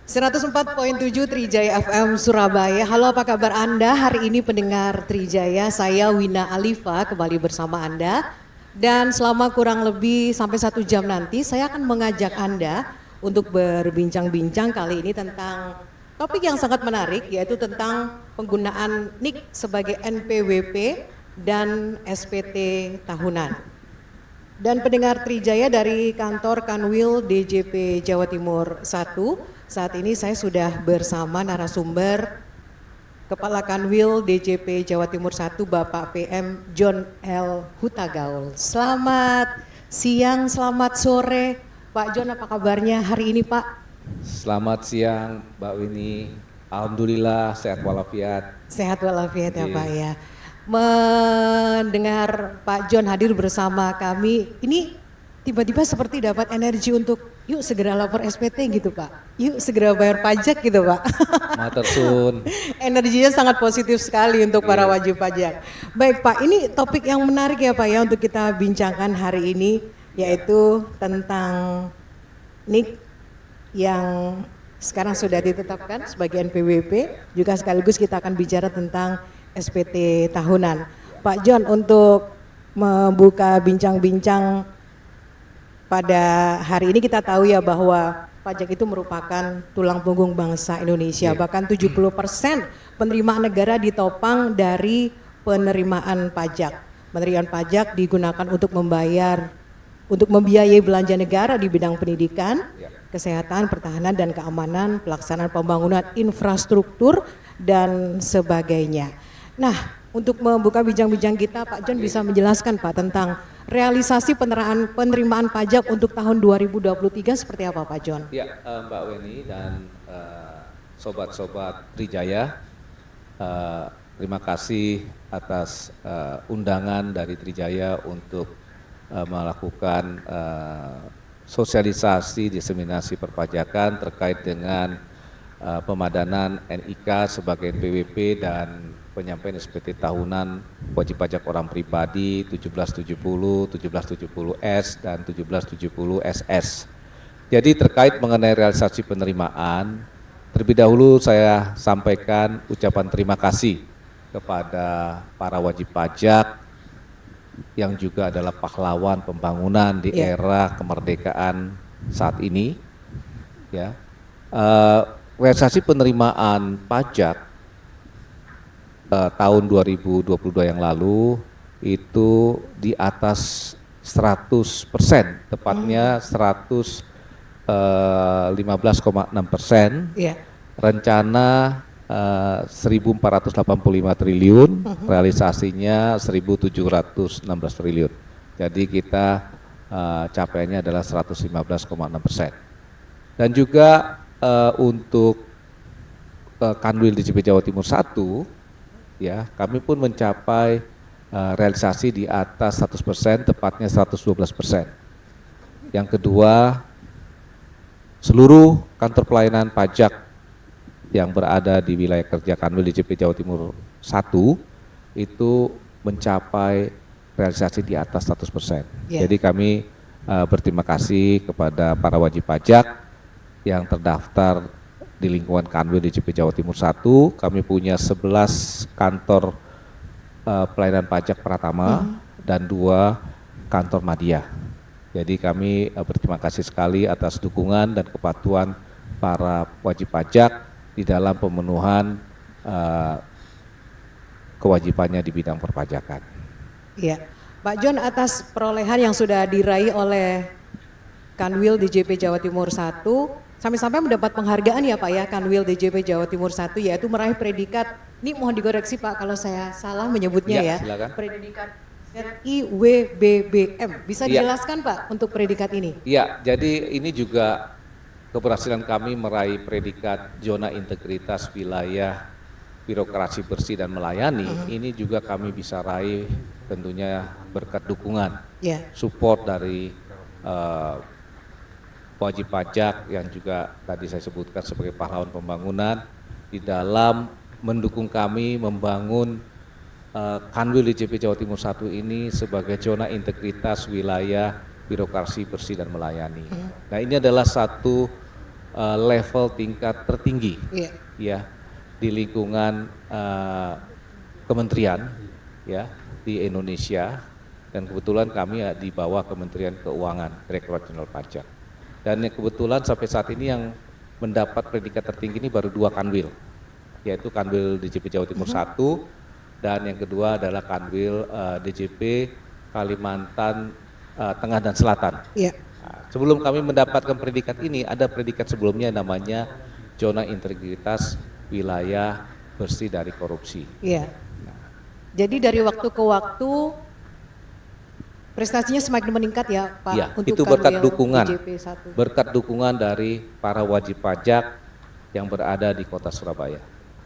104.7 Trijaya FM Surabaya. Halo, apa kabar Anda? Hari ini pendengar Trijaya, saya Wina Alifa kembali bersama Anda. Dan selama kurang lebih sampai 1 jam nanti saya akan mengajak Anda untuk berbincang-bincang kali ini tentang topik yang sangat menarik, yaitu tentang penggunaan NIK sebagai NPWP dan SPT tahunan. Dan pendengar Trijaya dari kantor Kanwil DJP Jawa Timur 1, saat ini saya sudah bersama narasumber Kepala Kanwil DJP Jawa Timur 1 Bapak PM John L. Hutagaul. Selamat siang, selamat sore Pak John, apa kabarnya hari ini Pak? Selamat siang Mbak Winnie, alhamdulillah sehat walafiat. Sehat walafiat ya Pak ya. Mendengar Pak John hadir bersama kami, ini tiba-tiba seperti dapat energi untuk yuk segera lapor SPT gitu Pak, yuk segera bayar pajak gitu Pak. Matur suwun. Energinya sangat positif sekali untuk para wajib pajak. Baik Pak, ini topik yang menarik ya Pak ya untuk kita bincangkan hari ini, yaitu tentang NIK yang sekarang sudah ditetapkan sebagai NPWP, juga sekaligus kita akan bicara tentang SPT tahunan. Pak John, untuk membuka bincang-bincang pada hari ini kita tahu ya bahwa pajak itu merupakan tulang punggung bangsa Indonesia. Bahkan 70% penerimaan negara ditopang dari penerimaan pajak. Penerimaan pajak digunakan untuk membiayai belanja negara di bidang pendidikan, kesehatan, pertahanan dan keamanan, pelaksanaan pembangunan infrastruktur dan sebagainya. Nah, untuk membuka bincang-bincang kita, Pak John bisa menjelaskan Pak tentang realisasi penerimaan pajak untuk tahun 2023 seperti apa Pak John? Ya, Mbak Weni dan sobat-sobat Trijaya, terima kasih atas undangan dari Trijaya untuk melakukan sosialisasi diseminasi perpajakan terkait dengan pemadanan NIK sebagai NPWP dan penyampaian SPT tahunan wajib pajak orang pribadi 1770, 1770S dan 1770SS. Jadi terkait mengenai realisasi penerimaan, terlebih dahulu saya sampaikan ucapan terima kasih kepada para wajib pajak yang juga adalah pahlawan pembangunan di era kemerdekaan saat ini. Ya, realisasi penerimaan pajak tahun 2022 yang lalu itu di atas 100%, tepatnya 115,6%. Rencana 1.485 triliun, realisasinya 1.716 triliun. Jadi kita capaiannya adalah 115,6%. Dan juga untuk Kanwil DJP Jawa Timur 1, ya, kami pun mencapai realisasi di atas 100%, tepatnya 112%. Yang kedua, seluruh kantor pelayanan pajak yang berada di wilayah kerja Kanwil DJP Jawa Timur 1 itu mencapai realisasi di atas 100%. Jadi kami berterima kasih kepada para wajib pajak yang terdaftar di lingkungan Kanwil DJP Jawa Timur 1, kami punya 11 kantor pelayanan pajak Pratama dan 2 kantor Madya. Jadi kami berterima kasih sekali atas dukungan dan kepatuhan para wajib pajak di dalam pemenuhan kewajibannya di bidang perpajakan. Iya, Pak John, atas perolehan yang sudah diraih oleh Kanwil DJP Jawa Timur 1, sampai-sampai mendapat penghargaan ya Pak ya, Kanwil DJP Jawa Timur 1, yaitu meraih predikat, ini mohon dikoreksi Pak kalau saya salah menyebutnya ya, predikat IWBBM. Bisa dijelaskan Pak untuk predikat ini? Iya, jadi ini juga keberhasilan kami meraih predikat zona integritas wilayah birokrasi bersih dan melayani. Ini juga kami bisa raih tentunya berkat dukungan, support dari wajib pajak yang juga tadi saya sebutkan sebagai pahlawan pembangunan di dalam mendukung kami membangun Kanwil DJP Jawa Timur 1 ini sebagai zona integritas wilayah birokrasi bersih dan melayani. Nah, ini adalah satu level tingkat tertinggi ya di lingkungan kementerian ya di Indonesia, dan kebetulan kami di bawah Kementerian Keuangan, Direktorat Jenderal Pajak. Dan kebetulan sampai saat ini yang mendapat predikat tertinggi ini baru 2 kanwil, yaitu Kanwil DJP Jawa Timur 1 dan yang kedua adalah Kanwil DJP Kalimantan Tengah dan Selatan. Nah, sebelum kami mendapatkan predikat ini, ada predikat sebelumnya namanya Zona Integritas Wilayah Bersih dari Korupsi. Jadi dari waktu ke waktu prestasinya semakin meningkat ya Pak. Ya, untuk itu berkat dukungan, DJP 1. berkat dukungan dari para wajib pajak yang berada di Kota Surabaya.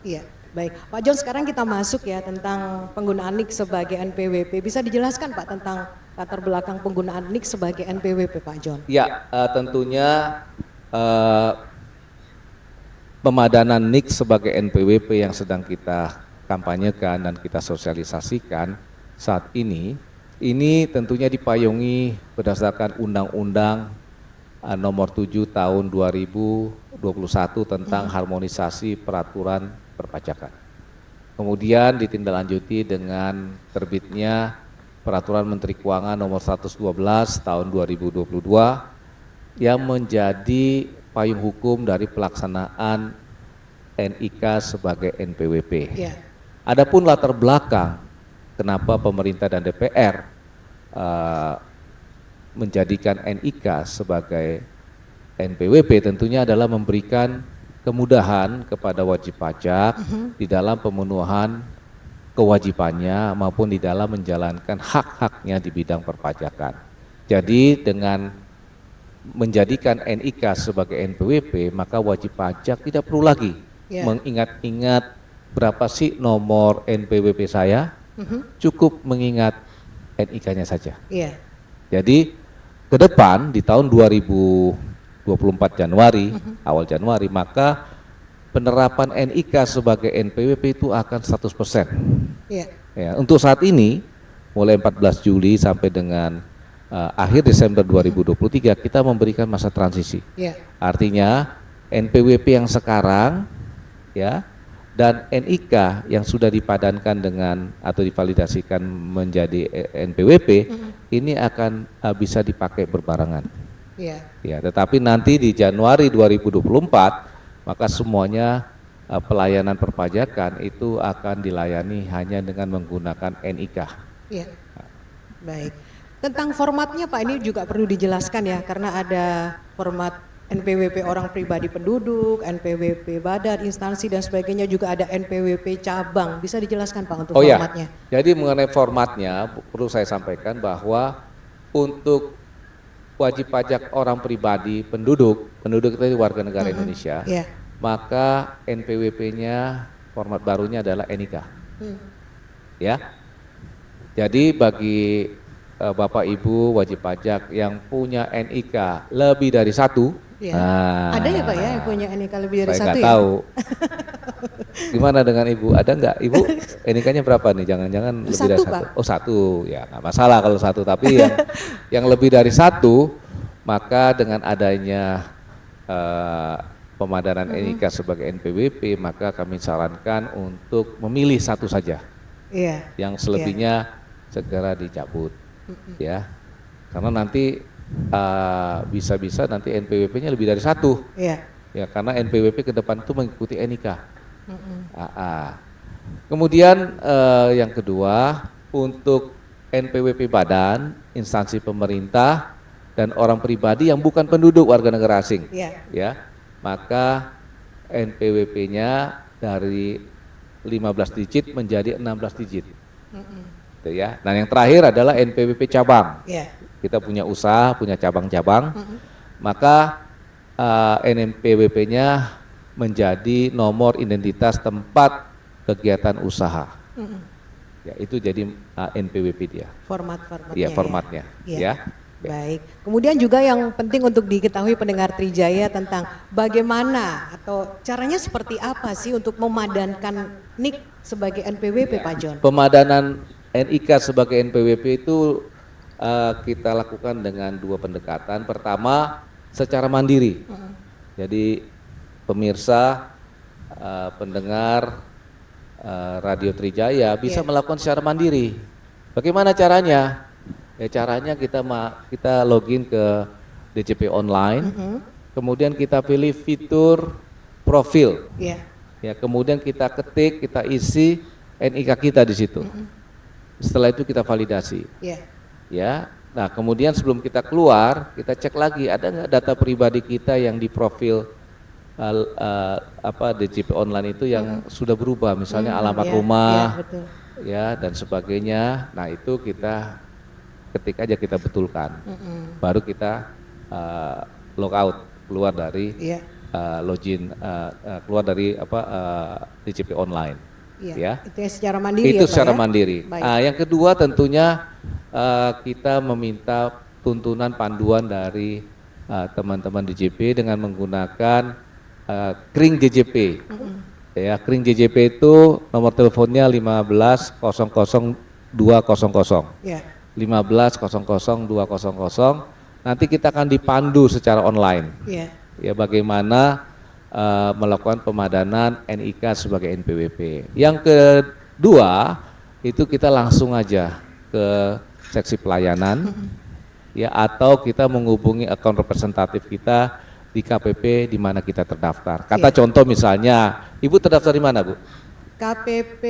Iya, baik. Pak John, sekarang kita masuk ya tentang penggunaan NIK sebagai NPWP. Bisa dijelaskan Pak tentang latar belakang penggunaan NIK sebagai NPWP Pak John? Ya, tentunya pemadanan NIK sebagai NPWP yang sedang kita kampanyekan dan kita sosialisasikan saat ini tentunya dipayungi berdasarkan Undang-Undang Nomor 7 Tahun 2021 tentang harmonisasi peraturan perpajakan. Kemudian ditindaklanjuti dengan terbitnya Peraturan Menteri Keuangan Nomor 112 Tahun 2022 yang menjadi payung hukum dari pelaksanaan NIK sebagai NPWP. Adapun latar belakang kenapa pemerintah dan DPR menjadikan NIK sebagai NPWP tentunya adalah memberikan kemudahan kepada wajib pajak di dalam pemenuhan kewajibannya maupun di dalam menjalankan hak-haknya di bidang perpajakan. Jadi dengan menjadikan NIK sebagai NPWP, maka wajib pajak tidak perlu lagi mengingat-ingat berapa sih nomor NPWP saya, cukup mengingat NIK-nya saja. Jadi ke depan di tahun 2024 Januari, awal Januari, maka penerapan NIK sebagai NPWP itu akan 100%. Ya, untuk saat ini mulai 14 Juli sampai dengan akhir Desember 2023 kita memberikan masa transisi. Artinya NPWP yang sekarang ya dan NIK yang sudah dipadankan dengan atau divalidasikan menjadi NPWP ini akan bisa dipakai berbarengan. Ya, tetapi nanti di Januari 2024 maka semuanya pelayanan perpajakan itu akan dilayani hanya dengan menggunakan NIK. Baik. Tentang formatnya Pak, ini juga perlu dijelaskan ya, karena ada format NPWP orang pribadi penduduk, NPWP badan, instansi dan sebagainya, juga ada NPWP cabang. Bisa dijelaskan Pak untuk formatnya? Jadi mengenai formatnya perlu saya sampaikan bahwa untuk wajib pajak orang pribadi penduduk itu warga negara Indonesia, maka NPWP-nya format barunya adalah NIK. Ya, jadi bagi Bapak Ibu wajib pajak yang punya NIK lebih dari 1. Ada ya Pak ya yang punya NIK lebih dari 1 ya? Saya nggak tahu. Gimana dengan Ibu? Ada nggak? Ibu NIK-nya berapa nih? Jangan-jangan lebih dari 1? Pak. Oh 1, ya nggak masalah kalau 1. Tapi yang lebih dari 1, maka dengan adanya pemadanan NIK sebagai NPWP, maka kami sarankan untuk memilih 1 saja. Yang selebihnya segera dicabut. Ya, karena nanti bisa-bisa nanti NPWP-nya lebih dari 1. Ya, karena NPWP ke depan itu mengikuti NIK. Kemudian yang kedua, untuk NPWP badan, instansi pemerintah dan orang pribadi yang bukan penduduk warga negara asing, ya, maka NPWP-nya dari 15 digit menjadi 16 digit. Ya. Nah, yang terakhir adalah NPWP cabang. Kita punya usaha, punya cabang-cabang, maka NPWP-nya menjadi nomor identitas tempat kegiatan usaha. Ya, itu jadi NPWP dia. Formatnya. Iya, formatnya. Ya. Baik. Kemudian juga yang penting untuk diketahui pendengar Trijaya tentang bagaimana atau caranya seperti apa sih untuk memadankan NIK sebagai NPWP, Pak John? Pemadanan NIK sebagai NPWP itu kita lakukan dengan 2 pendekatan. Pertama, secara mandiri. Jadi pemirsa, pendengar Radio Trijaya bisa melakukan secara mandiri. Bagaimana caranya? Ya caranya kita login ke DJP online, kemudian kita pilih fitur profil. Ya, kemudian kita ketik, kita isi NIK kita di situ. Setelah itu kita validasi. Ya. Nah, kemudian sebelum kita keluar, kita cek lagi ada nggak data pribadi kita yang di profil DJP online itu yang sudah berubah, misalnya alamat rumah, ya dan sebagainya. Nah, itu kita ketik aja, kita betulkan. Baru kita log out, keluar dari login, keluar dari DJP online. Ya. Itu secara mandiri. Itu secara mandiri. Yang kedua tentunya kita meminta tuntunan panduan dari teman-teman DJP dengan menggunakan Kring JJP. Ya, Kring JJP itu nomor teleponnya 1500 200. 1500 200. Nanti kita akan dipandu secara online. Ya, bagaimana melakukan pemadanan NIK sebagai NPWP. Yang kedua, itu kita langsung aja ke seksi pelayanan, ya, atau kita menghubungi akun representatif kita di KPP di mana kita terdaftar. Kata contoh misalnya, Ibu terdaftar di mana, Bu? KPP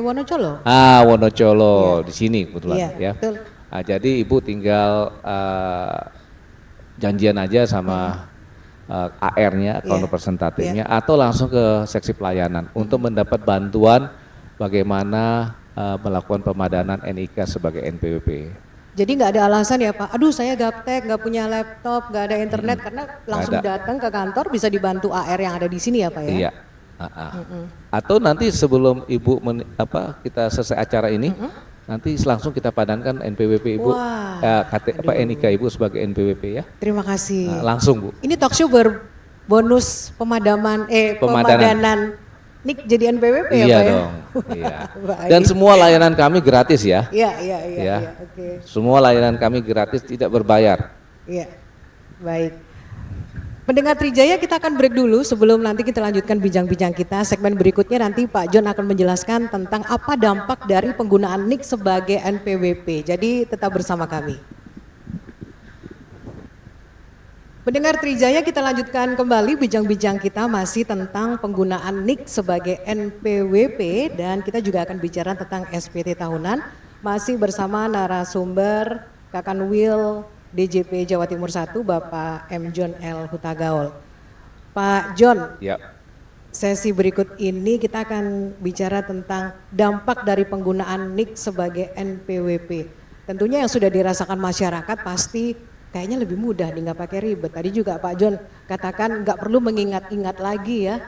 Wonocolo. Wonocolo di sini kebetulan, ya. Betul. Jadi Ibu tinggal janjian aja sama AR-nya, akun representatifnya, atau langsung ke seksi pelayanan untuk mendapat bantuan bagaimana melakukan pemadanan NIK sebagai NPWP. Jadi nggak ada alasan ya Pak, aduh saya gaptek, nggak punya laptop, nggak ada internet, karena langsung datang ke kantor bisa dibantu AR yang ada di sini ya Pak ya? Iya. Atau nanti sebelum Ibu kita selesai acara ini, nanti langsung kita padankan NPWP Ibu, NIK Ibu sebagai NPWP ya. Terima kasih. Langsung Bu. Ini talk show berbonus pemadanan NIK jadi NPWP ya Pak ya? Dong. Iya. Dan semua layanan kami gratis ya. Iya. Oke. Semua layanan kami gratis, tidak berbayar. Iya. Baik. Pendengar Trijaya, kita akan break dulu sebelum nanti kita lanjutkan bincang-bincang kita. Segmen berikutnya nanti Pak John akan menjelaskan tentang apa dampak dari penggunaan NIK sebagai NPWP. Jadi tetap bersama kami. Pendengar Trijaya, kita lanjutkan kembali bincang-bincang kita masih tentang penggunaan NIK sebagai NPWP, dan kita juga akan bicara tentang SPT tahunan masih bersama narasumber Kakanwil DJP Jawa Timur 1 Bapak M. John L. Hutagaul. Pak John, sesi berikut ini kita akan bicara tentang dampak dari penggunaan NIK sebagai NPWP. Tentunya yang sudah dirasakan masyarakat pasti kayaknya lebih mudah nih, nggak pakai ribet. Tadi juga Pak John katakan nggak perlu mengingat-ingat lagi ya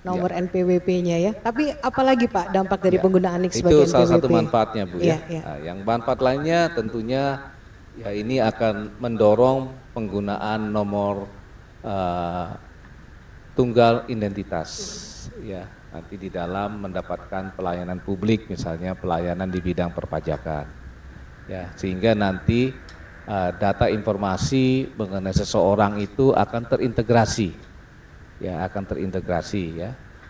nomor NPWP-nya ya. Tapi apalagi Pak dampak dari penggunaan NIK sebagai NPWP? Itu salah satu manfaatnya Bu ya. Yang manfaat lainnya tentunya ya ini akan mendorong penggunaan nomor tunggal identitas ya. Nanti di dalam mendapatkan pelayanan publik, misalnya pelayanan di bidang perpajakan ya, sehingga nanti data informasi mengenai seseorang itu akan terintegrasi ya,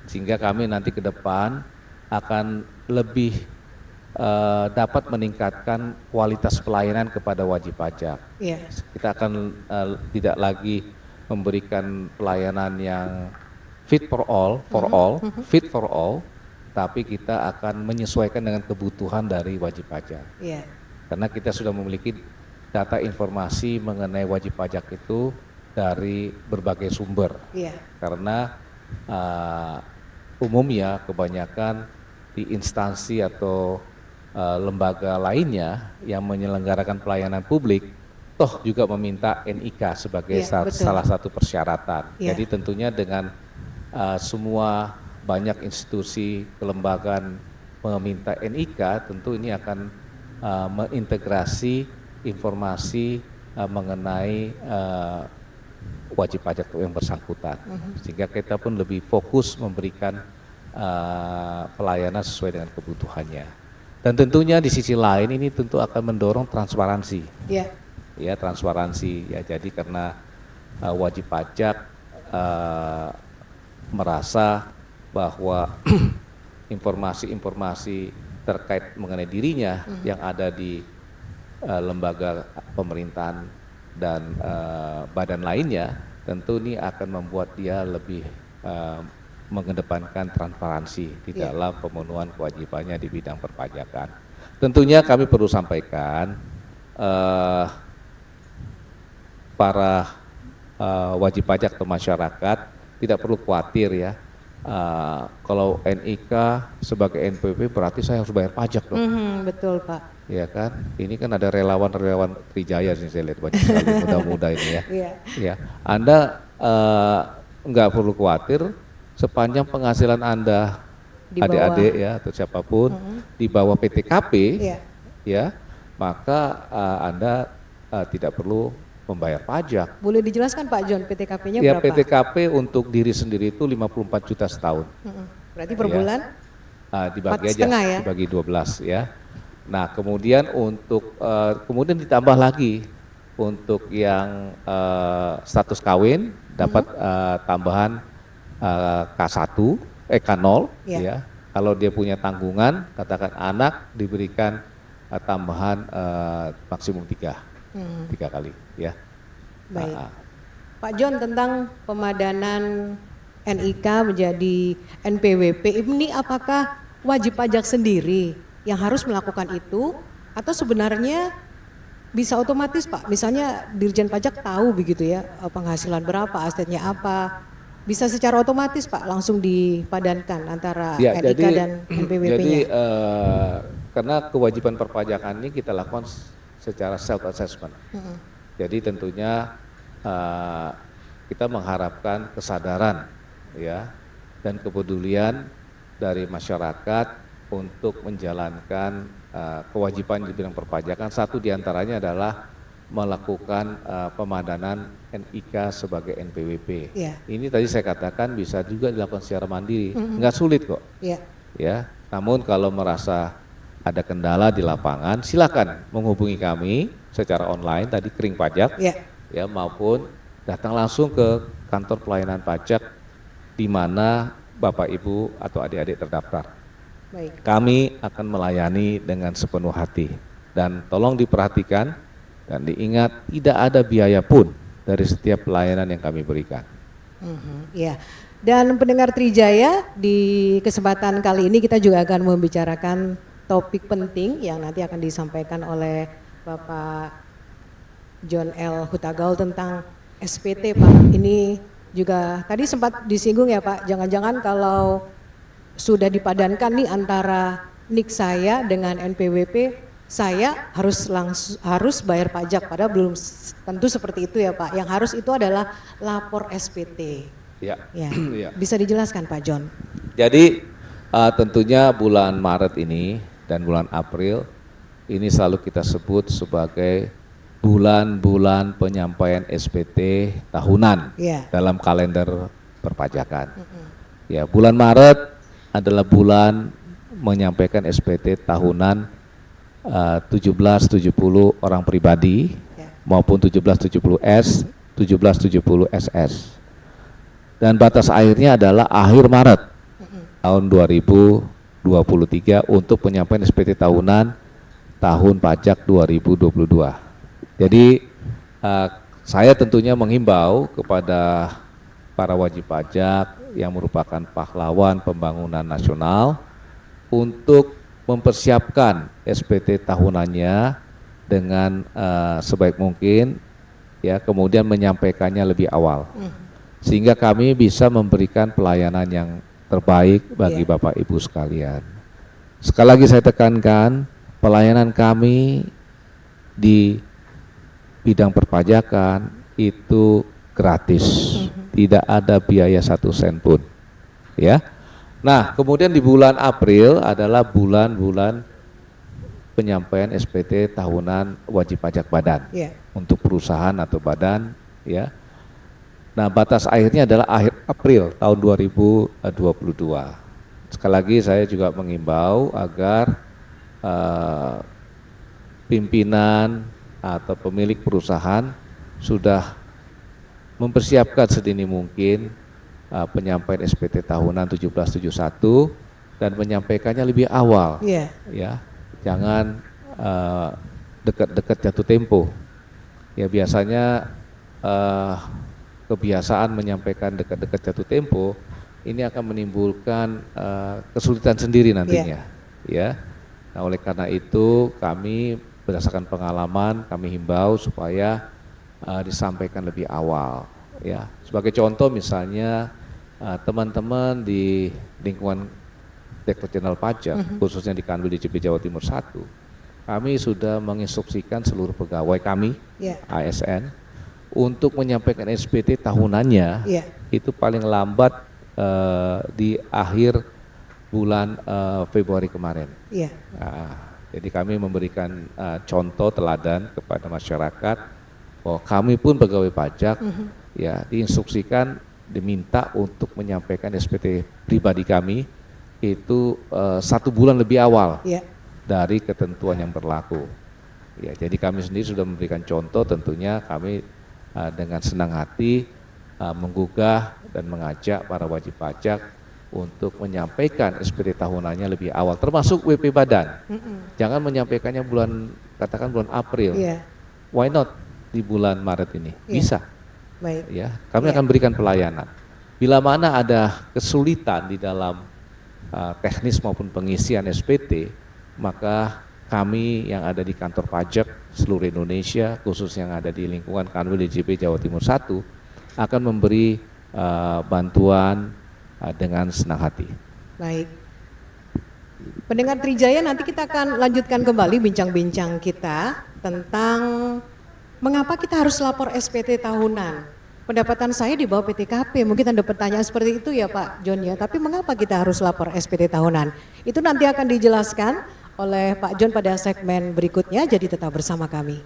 sehingga kami nanti ke depan akan lebih dapat meningkatkan kualitas pelayanan kepada wajib pajak. Kita akan tidak lagi memberikan pelayanan yang fit for all, tapi kita akan menyesuaikan dengan kebutuhan dari wajib pajak. Karena kita sudah memiliki data informasi mengenai wajib pajak itu dari berbagai sumber. Karena umumnya kebanyakan di instansi atau lembaga lainnya yang menyelenggarakan pelayanan publik toh juga meminta NIK sebagai salah satu persyaratan. Jadi tentunya dengan semua banyak institusi kelembagaan meminta NIK, tentu ini akan mengintegrasi informasi mengenai wajib pajak yang bersangkutan, sehingga kita pun lebih fokus memberikan pelayanan sesuai dengan kebutuhannya. Dan tentunya di sisi lain ini tentu akan mendorong transparansi. Transparansi ya. Jadi karena wajib pajak merasa bahwa informasi-informasi terkait mengenai dirinya yang ada di lembaga pemerintahan dan badan lainnya, tentu ini akan membuat dia lebih mengedepankan transparansi di dalam pemenuhan kewajibannya di bidang perpajakan. Tentunya kami perlu sampaikan para wajib pajak atau masyarakat tidak perlu khawatir ya. Kalau NIK sebagai NPWP berarti saya harus bayar pajak dong. Betul Pak. Ya kan, ini kan ada relawan-relawan Trijaya sih saya lihat banyak sekali muda-muda ini ya. Ya, Anda nggak perlu khawatir sepanjang penghasilan Anda adik-adik ya atau siapapun di bawah PTKP ya, maka Anda tidak perlu membayar pajak. Boleh dijelaskan Pak John PTKP-nya ya, berapa? PTKP untuk diri sendiri itu 54 juta setahun. Berarti per bulan? Dibagi aja, ya? Dibagi 12 ya. Nah kemudian untuk kemudian ditambah lagi untuk yang status kawin dapat tambahan K1, K0 ya. Kalau dia punya tanggungan, katakan anak diberikan tambahan maksimum 3 kali ya. Baik. Pak John, tentang pemadanan NIK menjadi NPWP ini apakah wajib pajak sendiri yang harus melakukan itu atau sebenarnya bisa otomatis Pak? Misalnya Dirjen Pajak tahu begitu ya penghasilan berapa, asetnya apa, bisa secara otomatis Pak langsung dipadankan antara NIK dan NPWP-nya. Jadi karena kewajiban perpajakan ini kita lakukan secara self assessment. Jadi tentunya kita mengharapkan kesadaran ya dan kepedulian dari masyarakat untuk menjalankan kewajiban di bidang perpajakan. Satu diantaranya adalah melakukan pemadanan NIK sebagai NPWP. Ini tadi saya katakan bisa juga dilakukan secara mandiri, nggak sulit kok. Ya, namun kalau merasa ada kendala di lapangan, silakan menghubungi kami secara online tadi Kering Pajak, ya maupun datang langsung ke kantor pelayanan pajak di mana Bapak Ibu atau adik-adik terdaftar. Baik. Kami akan melayani dengan sepenuh hati dan tolong diperhatikan dan diingat tidak ada biaya pun dari setiap pelayanan yang kami berikan. Ya. Dan pendengar Trijaya, di kesempatan kali ini kita juga akan membicarakan topik penting yang nanti akan disampaikan oleh Bapak John L. Hutagaul tentang SPT Pak. Ini juga tadi sempat disinggung ya Pak, jangan-jangan kalau sudah dipadankan nih antara NIK saya dengan NPWP, saya harus bayar pajak, padahal belum tentu seperti itu ya Pak. Yang harus itu adalah lapor SPT. Ya. Bisa dijelaskan Pak John? Jadi tentunya bulan Maret ini dan bulan April ini selalu kita sebut sebagai bulan-bulan penyampaian SPT tahunan dalam kalender perpajakan. Ya, bulan Maret adalah bulan menyampaikan SPT tahunan 1770 orang pribadi maupun 1770S, 1770SS. Dan batas akhirnya adalah akhir Maret tahun 2023 untuk penyampaian SPT tahunan tahun pajak 2022. Jadi saya tentunya menghimbau kepada para wajib pajak yang merupakan pahlawan pembangunan nasional untuk mempersiapkan SPT tahunannya dengan sebaik mungkin ya, kemudian menyampaikannya lebih awal sehingga kami bisa memberikan pelayanan yang terbaik bagi Bapak Ibu sekalian. Sekali lagi saya tekankan, pelayanan kami di bidang perpajakan itu gratis, tidak ada biaya 1 sen pun, ya. Nah, kemudian di bulan April adalah bulan-bulan penyampaian SPT tahunan wajib pajak badan untuk perusahaan atau badan, ya. Nah, batas akhirnya adalah akhir April tahun 2022. Sekali lagi saya juga mengimbau agar pimpinan atau pemilik perusahaan sudah mempersiapkan sedini mungkin penyampaian SPT tahunan 1771 dan menyampaikannya lebih awal. Ya, jangan dekat-dekat jatuh tempo. Ya, biasanya kebiasaan menyampaikan dekat-dekat jatuh tempo ini akan menimbulkan kesulitan sendiri nantinya. Ya, nah oleh karena itu kami berdasarkan pengalaman kami himbau supaya disampaikan lebih awal. Ya, sebagai contoh misalnya teman-teman di lingkungan Direktorat Jenderal Pajak, khususnya di Kanwil DJP Jawa Timur 1, kami sudah menginstruksikan seluruh pegawai kami, ASN, untuk menyampaikan SPT tahunannya, itu paling lambat di akhir bulan Februari kemarin. Jadi kami memberikan contoh teladan kepada masyarakat bahwa kami pun pegawai pajak ya diinstruksikan, diminta untuk menyampaikan SPT pribadi kami itu 1 bulan lebih awal dari ketentuan yang berlaku. Ya, jadi kami sendiri sudah memberikan contoh, tentunya kami dengan senang hati menggugah dan mengajak para wajib pajak untuk menyampaikan SPT tahunannya lebih awal, termasuk WP Badan. Jangan menyampaikannya katakan bulan April. Why not di bulan Maret ini? Bisa. Baik. Ya, kami akan berikan pelayanan. Bila mana ada kesulitan di dalam teknis maupun pengisian SPT, maka kami yang ada di kantor pajak seluruh Indonesia, khusus yang ada di lingkungan Kanwil DJP Jawa Timur 1, akan memberi bantuan dengan senang hati. Baik. Pendengar Trijaya, nanti kita akan lanjutkan kembali bincang-bincang kita tentang mengapa kita harus lapor SPT tahunan. Pendapatan saya di bawah PTKP, mungkin ada pertanyaan seperti itu ya Pak John ya, tapi mengapa kita harus lapor SPT tahunan? Itu nanti akan dijelaskan oleh Pak John pada segmen berikutnya, jadi tetap bersama kami.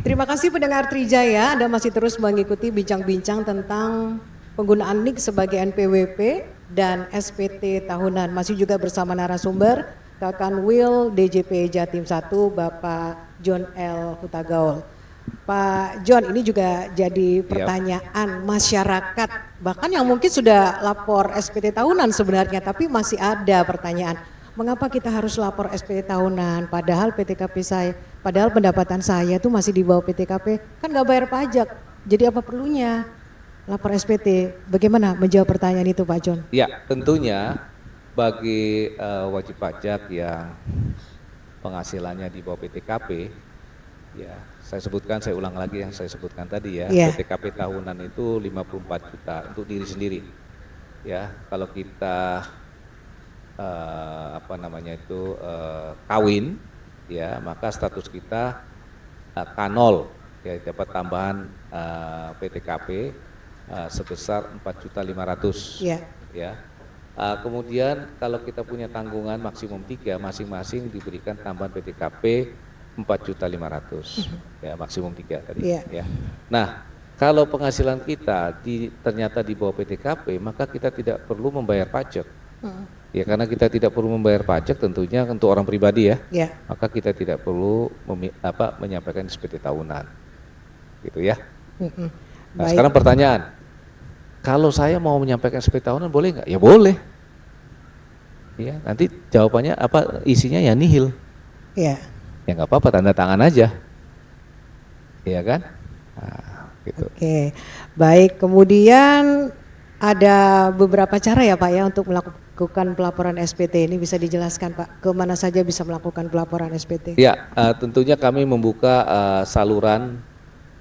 Terima kasih pendengar Trijaya, Anda masih terus mengikuti bincang-bincang tentang penggunaan NIK sebagai NPWP dan SPT tahunan. Masih juga bersama narasumber Kakanwil DJP Jatim 1 Bapak John L. Hutagaul. Pak John, ini juga jadi pertanyaan masyarakat, bahkan yang mungkin sudah lapor SPT tahunan sebenarnya, tapi masih ada pertanyaan. Mengapa kita harus lapor SPT tahunan, padahal PTKP saya, padahal pendapatan saya itu masih di bawah PTKP, kan nggak bayar pajak, jadi apa perlunya lapor SPT? Bagaimana menjawab pertanyaan itu Pak John? Ya, tentunya bagi wajib pajak yang penghasilannya di bawah PTKP, ya saya ulang lagi yang saya sebutkan tadi ya, PTKP tahunan itu 54 juta untuk diri sendiri. Ya, kalau kita kawin, ya maka status kita K0, ya dapat tambahan PTKP sebesar 4.500.000. Ya. Kemudian kalau kita punya tanggungan maksimum 3, masing-masing diberikan tambahan PTKP 4.500.000. Ya, maksimum 3 tadi. Ya. Nah, kalau penghasilan kita ternyata di bawah PTKP, maka kita tidak perlu membayar pajak. Ya, karena kita tidak perlu membayar pajak tentunya untuk orang pribadi ya. Maka kita tidak perlu menyampaikan SPT tahunan. Gitu ya. Nah, sekarang pertanyaan. Kalau saya mau menyampaikan SPT tahunan boleh nggak? Ya boleh. Ya, nanti jawabannya isinya ya nihil. Ya nggak apa-apa, tanda tangan aja. Iya kan? Nah, gitu. Oke. Baik, kemudian ada beberapa cara ya Pak ya untuk melakukan pelaporan SPT ini, bisa dijelaskan Pak, kemana saja bisa melakukan pelaporan SPT? Ya, tentunya kami membuka saluran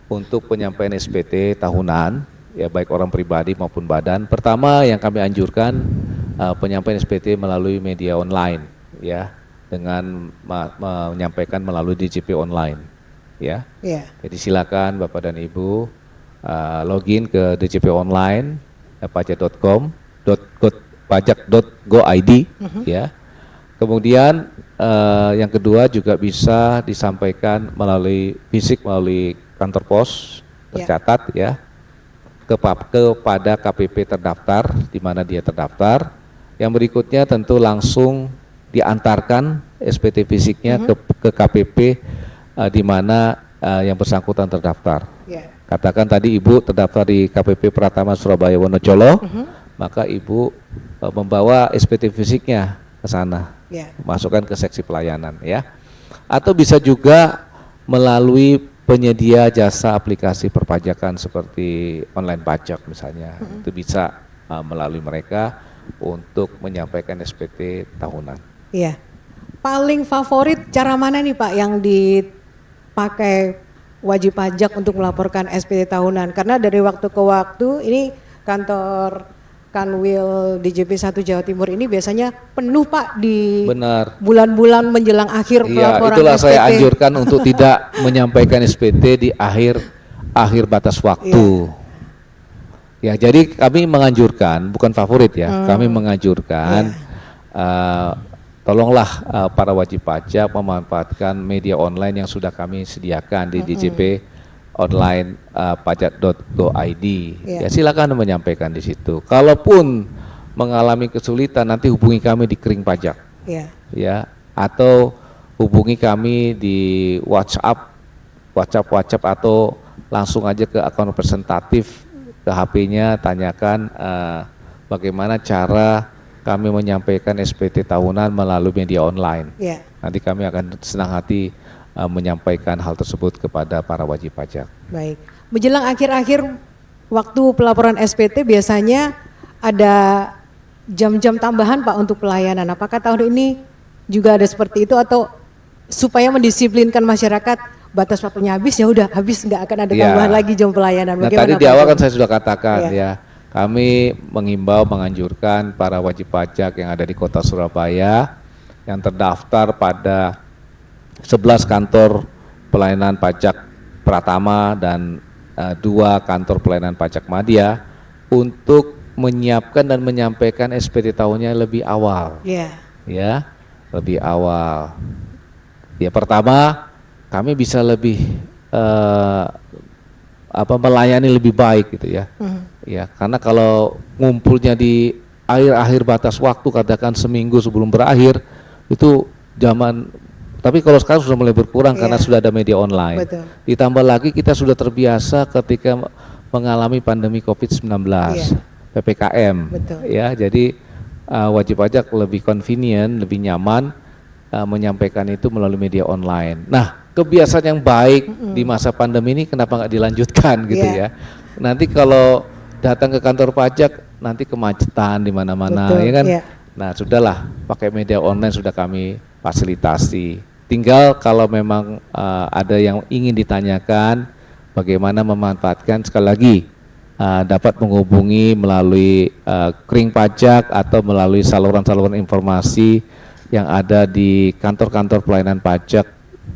untuk penyampaian SPT tahunan, ya baik orang pribadi maupun badan. Pertama yang kami anjurkan penyampaian SPT melalui media online, ya, dengan menyampaikan melalui DJP online, ya. Jadi silakan Bapak dan Ibu login ke DJP online pajak.go.id, ya. Kemudian yang kedua juga bisa disampaikan melalui fisik, melalui kantor pos tercatat, ya, kepada KPP terdaftar di mana dia terdaftar. Yang berikutnya tentu langsung diantarkan SPT fisiknya ke KPP di mana yang bersangkutan terdaftar. Katakan tadi Ibu terdaftar di KPP Pratama Surabaya Wonocolo, maka Ibu membawa SPT fisiknya ke sana, masukkan ke seksi pelayanan ya. Atau bisa juga melalui penyedia jasa aplikasi perpajakan seperti online pajak misalnya, itu bisa melalui mereka untuk menyampaikan SPT tahunan. Iya. Paling favorit cara mana nih Pak yang dipakai wajib pajak untuk melaporkan SPT tahunan? Karena dari waktu ke waktu ini kantor Kanwil DJP 1 Jawa Timur ini biasanya penuh Pak di bulan-bulan menjelang akhir pelaporan itulah SPT. Saya anjurkan untuk tidak menyampaikan SPT di akhir batas waktu. Ya, jadi kami menganjurkan, bukan favorit ya, kami menganjurkan tolonglah para wajib pajak memanfaatkan media online yang sudah kami sediakan di DJP online pajak.go.id. Ya silakan menyampaikan di situ. Kalaupun mengalami kesulitan nanti hubungi kami di Kering Pajak. Ya, atau hubungi kami di WhatsApp atau langsung aja ke akun representatif ke HP-nya, tanyakan bagaimana cara kami menyampaikan SPT tahunan melalui media online. Nanti kami akan senang hati menyampaikan hal tersebut kepada para wajib pajak. Baik, menjelang akhir-akhir waktu pelaporan SPT biasanya ada jam-jam tambahan Pak untuk pelayanan. Apakah tahun ini juga ada seperti itu atau supaya mendisiplinkan masyarakat batas waktunya habis ya udah habis, nggak akan ada tambahan lagi jam pelayanan? Nah, tadi di awal kan saya sudah katakan ya, kami mengimbau menganjurkan para wajib pajak yang ada di Kota Surabaya yang terdaftar pada 11 kantor pelayanan pajak Pratama dan 2 kantor pelayanan pajak Madya untuk menyiapkan dan menyampaikan SPT tahunnya lebih awal. Ya, lebih awal. Ya, pertama kami bisa lebih melayani lebih baik gitu ya. Ya, karena kalau ngumpulnya di akhir batas waktu, katakan seminggu sebelum berakhir, itu zaman. Tapi kalau sekarang sudah mulai berkurang karena sudah ada media online. Ditambah lagi kita sudah terbiasa ketika mengalami pandemi COVID-19, PPKM. Ya, jadi wajib pajak lebih convenient, lebih nyaman menyampaikan itu melalui media online. Nah, kebiasaan yang baik di masa pandemi ini kenapa nggak dilanjutkan gitu ya? Nanti kalau datang ke kantor pajak nanti kemacetan di mana-mana, ya kan? Nah, sudahlah pakai media online sudah kami fasilitasi. Tinggal kalau memang ada yang ingin ditanyakan bagaimana memanfaatkan, sekali lagi dapat menghubungi melalui Kering Pajak atau melalui saluran-saluran informasi yang ada di kantor-kantor pelayanan pajak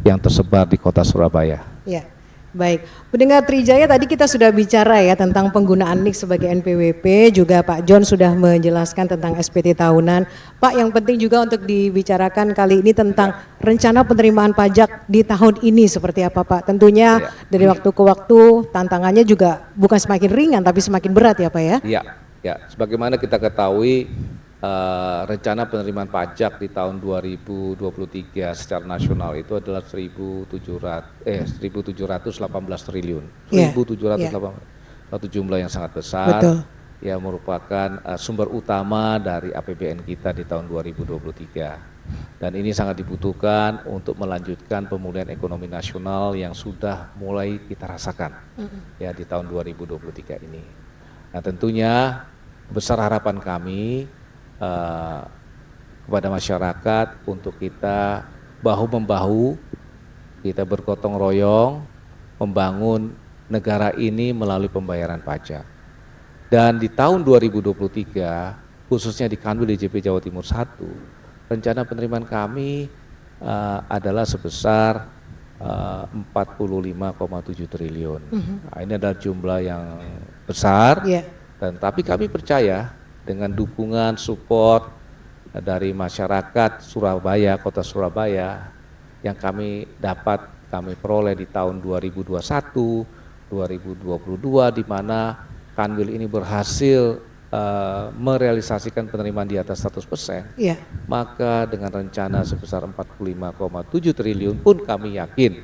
yang tersebar di Kota Surabaya. Ya, baik. Pendengar Trijaya, tadi kita sudah bicara ya tentang penggunaan NIK sebagai NPWP, juga Pak John sudah menjelaskan tentang SPT tahunan. Pak, yang penting juga untuk dibicarakan kali ini tentang rencana penerimaan pajak di tahun ini seperti apa Pak. Tentunya dari waktu ke waktu tantangannya juga bukan semakin ringan tapi semakin berat ya Pak ya. Ya, sebagaimana kita ketahui rencana penerimaan pajak di tahun 2023 secara nasional itu adalah 1.718 triliun. 1.718, satu jumlah yang sangat besar. Ya, merupakan sumber utama dari APBN kita di tahun 2023. Dan ini sangat dibutuhkan untuk melanjutkan pemulihan ekonomi nasional yang sudah mulai kita rasakan ya di tahun 2023 ini. Nah, tentunya besar harapan kami kepada masyarakat untuk kita bahu-membahu, kita bergotong royong membangun negara ini melalui pembayaran pajak. Dan di tahun 2023 khususnya di Kanwil DJP Jawa Timur 1, rencana penerimaan kami adalah sebesar 45,7 triliun. Nah, ini adalah jumlah yang besar, dan tapi kami percaya dengan dukungan support dari masyarakat Surabaya, Kota Surabaya yang kami peroleh di tahun 2021, 2022 di mana Kanwil ini berhasil merealisasikan penerimaan di atas 100%, Iya. maka dengan rencana sebesar 45,7 triliun pun kami yakin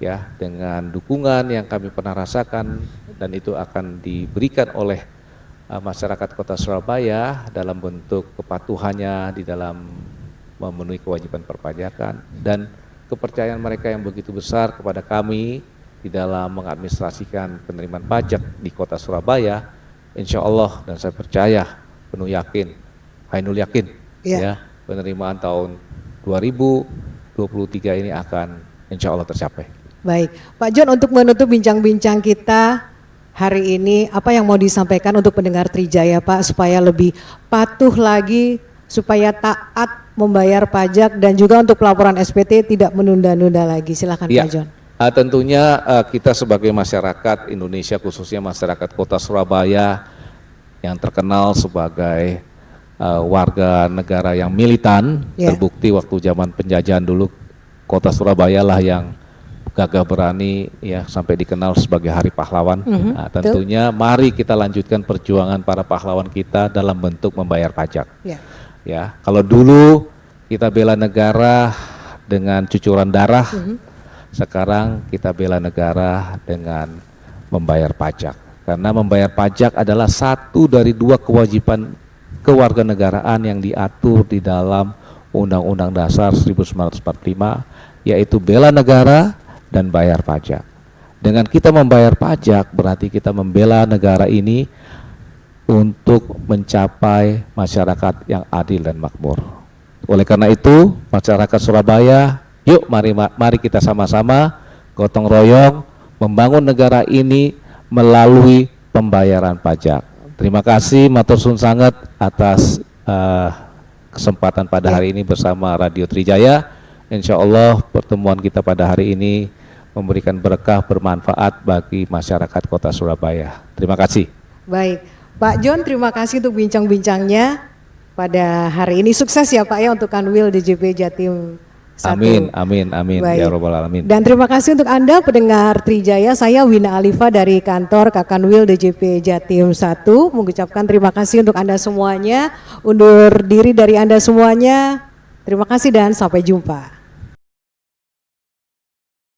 ya dengan dukungan yang kami pernah rasakan dan itu akan diberikan oleh masyarakat Kota Surabaya dalam bentuk kepatuhannya di dalam memenuhi kewajiban perpajakan dan kepercayaan mereka yang begitu besar kepada kami di dalam mengadministrasikan penerimaan pajak di Kota Surabaya, insya Allah dan saya percaya penuh yakin, ainul yakin ya penerimaan tahun 2023 ini akan insya Allah tercapai. Baik, Pak John, untuk menutup bincang-bincang kita hari ini, apa yang mau disampaikan untuk pendengar Trijaya Pak supaya lebih patuh lagi, supaya taat membayar pajak dan juga untuk pelaporan SPT tidak menunda-nunda lagi. Silakan Ya. Pak John. Tentunya kita sebagai masyarakat Indonesia khususnya masyarakat Kota Surabaya yang terkenal sebagai warga negara yang militan, terbukti waktu zaman penjajahan dulu Kota Surabaya lah yang gagah berani ya sampai dikenal sebagai Hari Pahlawan. Nah, tentunya mari kita lanjutkan perjuangan para pahlawan kita dalam bentuk membayar pajak. Ya, kalau dulu kita bela negara dengan cucuran darah, sekarang kita bela negara dengan membayar pajak. Karena membayar pajak adalah satu dari dua kewajiban kewarganegaraan yang diatur di dalam Undang-Undang Dasar 1945, yaitu bela negara dan bayar pajak. Dengan kita membayar pajak berarti kita membela negara ini untuk mencapai masyarakat yang adil dan makmur. Oleh karena itu, masyarakat Surabaya, yuk mari kita sama-sama gotong royong membangun negara ini melalui pembayaran pajak. Terima kasih matur suwun sanget atas kesempatan pada hari ini bersama Radio Trijaya. Insya Allah pertemuan kita pada hari ini memberikan berkah bermanfaat bagi masyarakat Kota Surabaya. Terima kasih. Baik, Pak John, terima kasih untuk bincang-bincangnya pada hari ini. Sukses ya Pak ya untuk Kanwil DJP Jatim 1. Amin ya Rabbal Alamin. Dan terima kasih untuk Anda pendengar Trijaya. Saya Wina Alifa dari kantor Kakanwil DJP Jatim 1 mengucapkan terima kasih untuk Anda semuanya. Undur diri dari Anda semuanya. Terima kasih dan sampai jumpa.